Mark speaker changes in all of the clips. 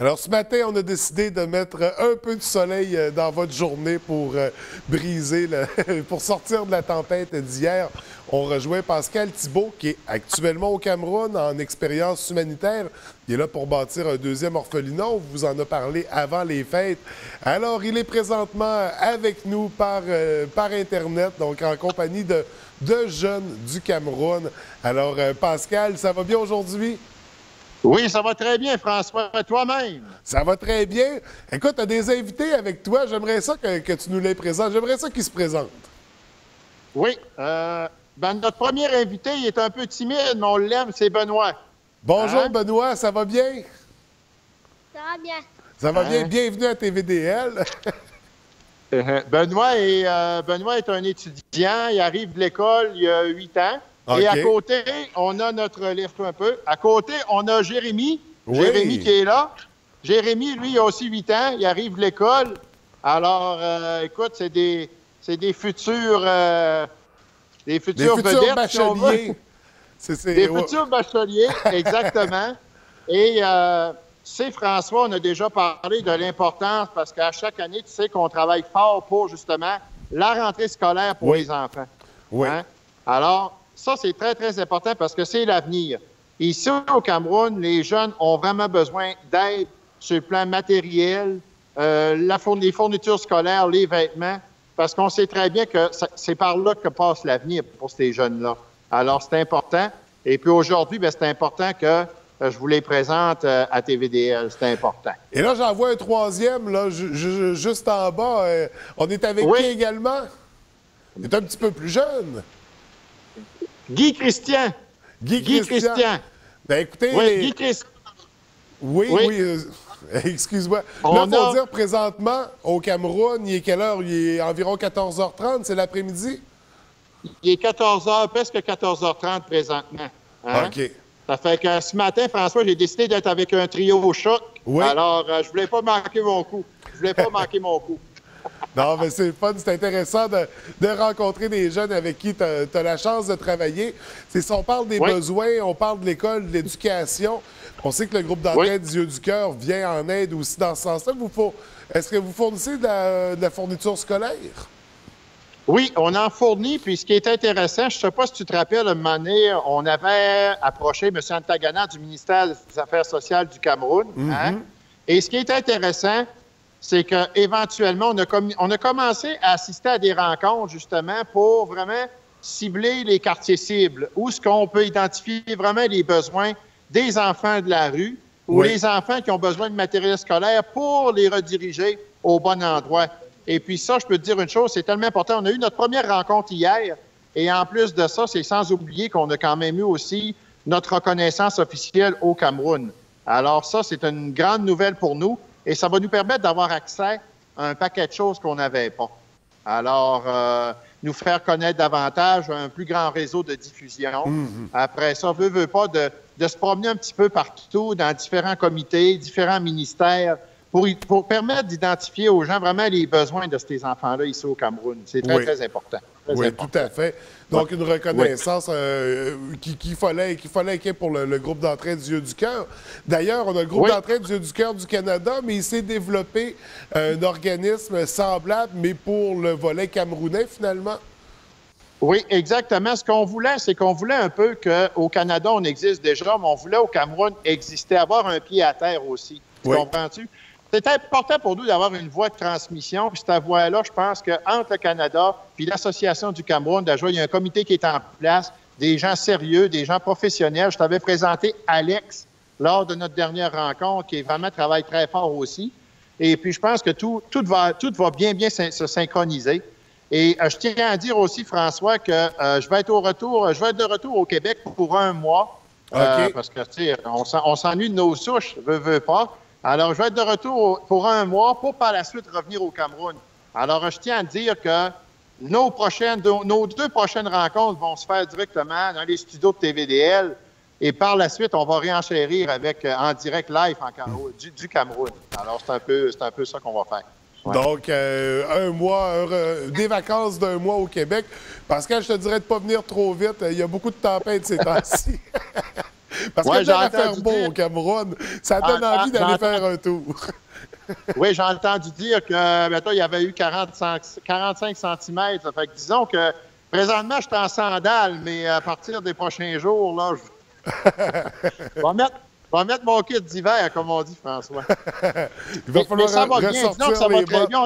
Speaker 1: Alors, ce matin, on a décidé de mettre un peu de soleil dans votre journée pour briser, pour sortir de la tempête d'hier. On rejoint Pascal Thibault, qui est actuellement au Cameroun en expérience humanitaire. Il est là pour bâtir un deuxième orphelinat. On vous en a parlé avant les fêtes. Alors, il est présentement avec nous par Internet, donc en compagnie de jeunes du Cameroun. Alors, Pascal, ça va bien aujourd'hui?
Speaker 2: Oui, ça va très bien, François. Toi-même?
Speaker 1: Ça va très bien. Écoute, tu as des invités avec toi. J'aimerais ça que tu nous les présentes. J'aimerais ça qu'ils se présentent.
Speaker 2: Oui. Notre premier invité, il est un peu timide, mais on l'aime, c'est Benoît.
Speaker 1: Bonjour, Benoît. Ça va bien?
Speaker 3: Ça va bien.
Speaker 1: Ça va bien. Bienvenue à TVDL.
Speaker 2: Benoît est un étudiant. Il arrive de l'école il y a 8 ans.
Speaker 1: Okay.
Speaker 2: Et à côté, on a lève-toi un peu. À côté, on a Jérémy.
Speaker 1: Oui.
Speaker 2: Jérémy qui est là. Jérémy, lui, il a aussi 8 ans. Il arrive de l'école. Alors, écoute, c'est des futurs vedettes,
Speaker 1: bacheliers.
Speaker 2: Des futurs bacheliers, exactement. Et c'est François, on a déjà parlé de l'importance parce qu'à chaque année, tu sais qu'on travaille fort pour justement la rentrée scolaire pour les enfants.
Speaker 1: Oui.
Speaker 2: Hein? Alors, ça, c'est très, très important parce que c'est l'avenir. Ici, au Cameroun, les jeunes ont vraiment besoin d'aide sur le plan matériel, les fournitures scolaires, les vêtements, parce qu'on sait très bien que c'est par là que passe l'avenir pour ces jeunes-là. Alors, c'est important. Et puis aujourd'hui, c'est important que je vous les présente à TVDL. C'est important.
Speaker 1: Et là, j'en vois un troisième, là, juste en bas. On est avec qui également? Il est un petit peu plus jeune.
Speaker 2: Guy Christian.
Speaker 1: Guy Christian. Ben écoutez...
Speaker 2: Oui, Guy Christian.
Speaker 1: Oui. Excuse-moi. Là, il faut dire présentement, au Cameroun, il est quelle heure? Il est environ 14h30, c'est l'après-midi?
Speaker 2: Il est 14h, presque 14h30 présentement. Hein?
Speaker 1: OK.
Speaker 2: Ça fait que ce matin, François, j'ai décidé d'être avec un trio au choc.
Speaker 1: Oui.
Speaker 2: Alors, je voulais pas manquer mon coup.
Speaker 1: Non, mais c'est fun, c'est intéressant de rencontrer des jeunes avec qui tu as la chance de travailler. Si on parle des besoins, on parle de l'école, de l'éducation. On sait que le groupe d'entraide des Yeux du Cœur vient en aide aussi dans ce sens-là. Est-ce que vous fournissez de la fourniture scolaire?
Speaker 2: Oui, on en fournit. Puis ce qui est intéressant, je ne sais pas si tu te rappelles, un moment donné, on avait approché M. Antagana du ministère des Affaires sociales du Cameroun. Hein? Et ce qui est intéressant, c'est qu'éventuellement, on a commencé à assister à des rencontres, justement, pour vraiment cibler les quartiers cibles, où est-ce qu'on peut identifier vraiment les besoins des enfants de la rue ou les enfants qui ont besoin de matériel scolaire pour les rediriger au bon endroit. Et puis ça, je peux te dire une chose, c'est tellement important. On a eu notre première rencontre hier, et en plus de ça, c'est sans oublier qu'on a quand même eu aussi notre reconnaissance officielle au Cameroun. Alors ça, c'est une grande nouvelle pour nous. Et ça va nous permettre d'avoir accès à un paquet de choses qu'on n'avait pas. Alors, nous faire connaître davantage un plus grand réseau de diffusion. Après ça, veut pas de se promener un petit peu partout dans différents comités, différents ministères, pour permettre d'identifier aux gens vraiment les besoins de ces enfants-là ici au Cameroun. C'est très, très important.
Speaker 1: Oui, tout à fait. Donc, une reconnaissance qu'il fallait pour le groupe d'entraide des Yeux du Cœur. D'ailleurs, on a le groupe d'entraide des Yeux du Cœur du Canada, mais il s'est développé un organisme semblable, mais pour le volet camerounais, finalement.
Speaker 2: Oui, exactement. Ce qu'on voulait, c'est qu'on voulait un peu qu'au Canada, on existe déjà, mais on voulait au Cameroun exister, avoir un pied à terre aussi. Tu comprends-tu? C'est important pour nous d'avoir une voie de transmission. Puis cette voie-là, je pense qu'entre le Canada puis l'Association du Cameroun, déjà, il y a un comité qui est en place, des gens sérieux, des gens professionnels. Je t'avais présenté Alex lors de notre dernière rencontre, qui vraiment travaille très fort aussi. Et puis, je pense que tout va bien se synchroniser. Et je tiens à dire aussi, François, que je vais être de retour au Québec pour 1 mois. Parce que, tu sais, on s'ennuie de nos souches, veut pas. Alors, je vais être de retour pour 1 mois pour par la suite revenir au Cameroun. Alors, je tiens à dire que nos 2 prochaines rencontres vont se faire directement dans les studios de TVDL. Et par la suite, on va réenchérir en direct live du Cameroun. Alors, c'est un peu ça qu'on va faire. Ouais.
Speaker 1: Donc, un mois, des vacances d'un mois au Québec. Pascal, je te dirais de ne pas venir trop vite. Il y a beaucoup de tempêtes ces temps-ci. Parce que
Speaker 2: j'ai
Speaker 1: ça va faire
Speaker 2: entendu
Speaker 1: beau
Speaker 2: dire-
Speaker 1: au Cameroun. Ça donne envie d'aller faire un tour.
Speaker 2: Oui, j'ai entendu dire que, mettons, il y avait eu 45 cm. Ça fait que disons que présentement, je suis en sandales, mais à partir des prochains jours, là, je vais mettre mon kit d'hiver, comme on dit, François.
Speaker 1: Il va falloir
Speaker 2: mais ça va bien. Disons
Speaker 1: ressortir
Speaker 2: que ça va
Speaker 1: les
Speaker 2: très
Speaker 1: bottes.
Speaker 2: bien.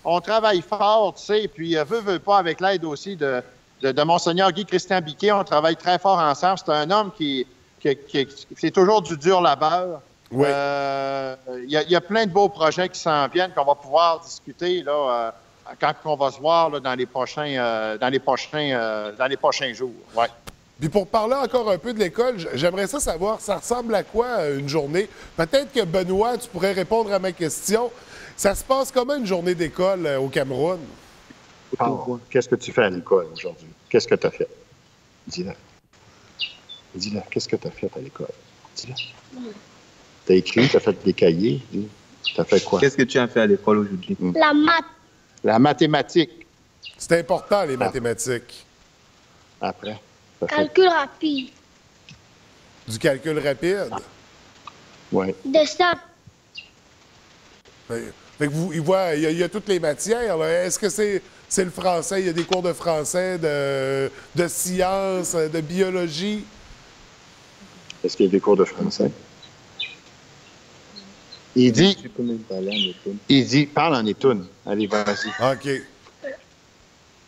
Speaker 2: On travaille fort, tu sais. Puis, veut pas, avec l'aide aussi de Monseigneur Guy-Christian Biquet, on travaille très fort ensemble. C'est un homme qui c'est toujours du dur labeur.
Speaker 1: Oui.
Speaker 2: Il y a plein de beaux projets qui s'en viennent, qu'on va pouvoir discuter là, quand on va se voir là, dans les prochains jours. Ouais.
Speaker 1: Puis pour parler encore un peu de l'école, j'aimerais ça savoir, ça ressemble à quoi une journée? Peut-être que Benoît, tu pourrais répondre à ma question. Ça se passe comment une journée d'école au Cameroun?
Speaker 2: Qu'est-ce que tu fais à l'école aujourd'hui? Qu'est-ce que tu as fait? Dis-le. Dis-le. Qu'est-ce que tu as fait à l'école? Dis-le. Tu as écrit, tu as fait des cahiers. Tu as fait quoi?
Speaker 4: Qu'est-ce que tu as fait à l'école aujourd'hui?
Speaker 3: La maths.
Speaker 2: La mathématique.
Speaker 1: C'est important, les mathématiques.
Speaker 2: Après. T'as fait...
Speaker 3: Calcul rapide.
Speaker 1: Du calcul rapide.
Speaker 2: Ouais.
Speaker 3: Dessin.
Speaker 1: Fait que il y a toutes les matières. Là. Est-ce que c'est le français? Il y a des cours de français, de sciences, de biologie.
Speaker 2: Est-ce qu'il y a des cours de français? Il dit,
Speaker 4: Tu peux même parler en étoile.
Speaker 2: parle en étoune. Allez, vas-y.
Speaker 1: OK.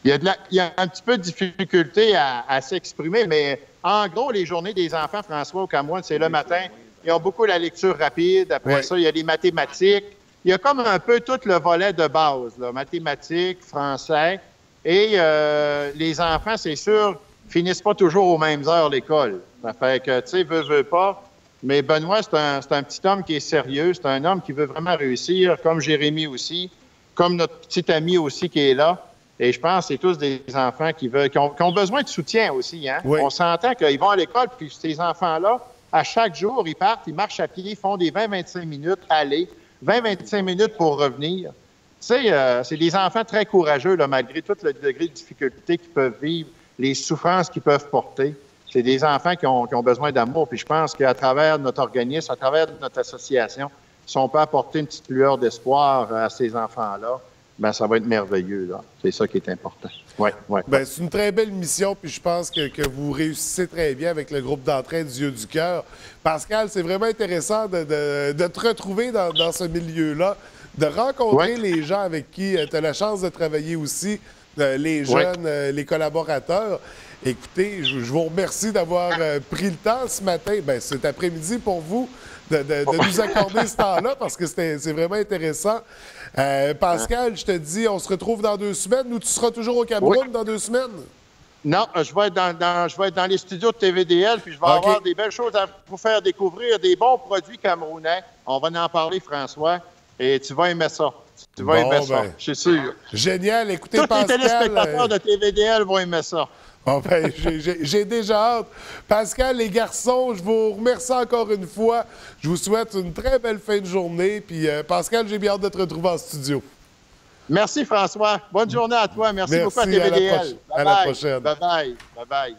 Speaker 2: Il y a un petit peu de difficulté à s'exprimer, mais en gros, les journées des enfants, François, au Cameroun, c'est le matin. Ils ont beaucoup la lecture rapide. Après
Speaker 1: Oui.
Speaker 2: ça, il y a les mathématiques. Il y a comme un peu tout le volet de base, là, mathématiques, français. Et les enfants, c'est sûr, finissent pas toujours aux mêmes heures l'école. Ça fait que, tu sais, veut pas. Mais Benoît, c'est un petit homme qui est sérieux. C'est un homme qui veut vraiment réussir, comme Jérémy aussi, comme notre petit ami aussi qui est là. Et je pense que c'est tous des enfants qui ont besoin de soutien aussi. Hein?
Speaker 1: Oui.
Speaker 2: On s'entend qu'ils vont à l'école, puis ces enfants-là, à chaque jour, ils partent, ils marchent à pied, ils font des 20-25 minutes aller, 20-25 minutes pour revenir. Tu sais, c'est des enfants très courageux, là, malgré tout le degré de difficulté qu'ils peuvent vivre, les souffrances qu'ils peuvent porter. C'est des enfants qui ont besoin d'amour. Puis je pense qu'à travers notre organisme, à travers notre association, si on peut apporter une petite lueur d'espoir à ces enfants-là, ben ça va être merveilleux, là. C'est ça qui est important. Oui, oui.
Speaker 1: Ben, c'est une très belle mission, puis je pense que vous réussissez très bien avec le groupe d'entraide du Yeux du Cœur. Pascal, c'est vraiment intéressant de te retrouver dans ce milieu-là, de rencontrer les gens avec qui tu as la chance de travailler aussi, les jeunes, les collaborateurs. Écoutez, je vous remercie d'avoir pris le temps ce matin, ben, cet après-midi pour vous, de nous accorder ce temps-là, parce que c'est vraiment intéressant. Pascal, je te dis, on se retrouve dans 2 semaines. Ou tu seras toujours au Cameroun dans 2 semaines?
Speaker 2: Non, je vais être dans les studios de TVDL, puis je vais avoir des belles choses à vous faire découvrir, des bons produits camerounais. On va en parler, François, et tu vas aimer ça. Tu vas aimer ça, je suis sûr.
Speaker 1: Génial. Écoutez,
Speaker 2: tous
Speaker 1: Pascal...
Speaker 2: les téléspectateurs de TVDL vont aimer ça.
Speaker 1: Bon, ben, j'ai déjà hâte. Pascal, les garçons, je vous remercie encore une fois. Je vous souhaite une très belle fin de journée. Puis, Pascal, j'ai bien hâte de te retrouver en studio.
Speaker 2: Merci, François. Bonne journée à toi. Merci beaucoup à TVDL.
Speaker 1: À la prochaine.
Speaker 2: Bye-bye. Bye-bye.